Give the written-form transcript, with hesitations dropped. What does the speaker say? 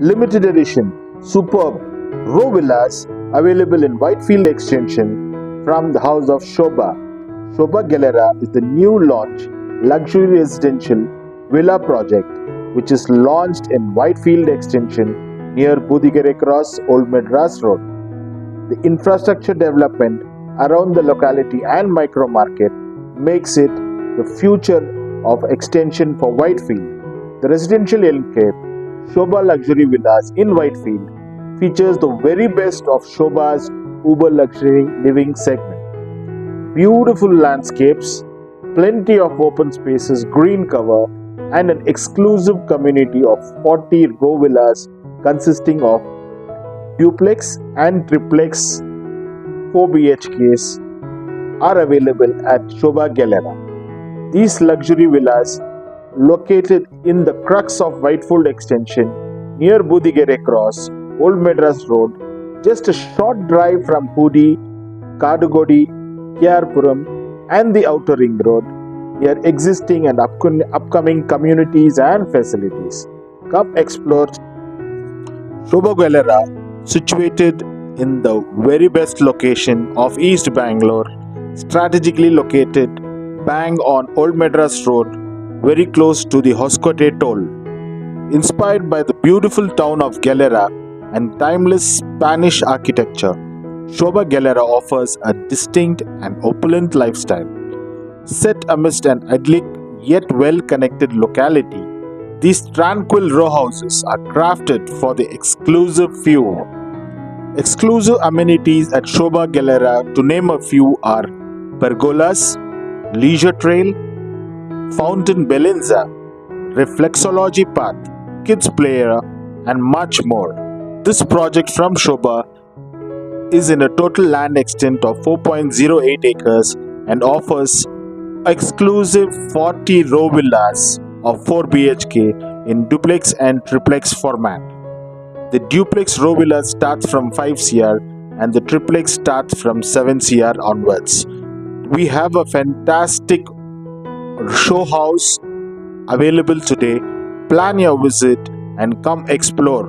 limited edition, superb row villas available in Whitefield extension from the house of Sobha. Sobha Galera is the new launch luxury residential villa project which is launched in Whitefield extension near Budigere Cross, Old Madras Road. The infrastructure development around the locality and micro market makes it the future of extension for Whitefield. The residential enclave Sobha Luxury Villas in Whitefield features the very best of Sobha's uber luxury living segment. Beautiful landscapes, plenty of open spaces, green cover, and an exclusive community of 40 row villas consisting of duplex and triplex 4 BHKs are available at Sobha Galera. These luxury villas located in the crux of Whitefield extension near Budigere Cross, Old Madras Road, just a short drive from Pudi, Kadugodi, Kyarpuram and the Outer Ring Road, near existing and upcoming communities and facilities. Come explore Sobha Galera, situated in the very best location of East Bangalore, strategically located bang on Old Madras Road, very close to the Hoskote toll. Inspired by the beautiful town of Galera and timeless Spanish architecture, Sobha Galera offers a distinct and opulent lifestyle. Set amidst an idyllic yet well-connected locality, these tranquil row houses are crafted for the exclusive few. Exclusive amenities at Sobha Galera, to name a few, are pergolas, leisure trail, fountain belenza, reflexology path, kids play area, and much more. This project from Sobha is in a total land extent of 4.08 acres and offers exclusive 40 row villas of 4 BHK in duplex and triplex format. The duplex row villa starts from 5 CR and the triplex starts from 7 CR onwards. We have a fantastic show house available today. Plan your visit and come explore.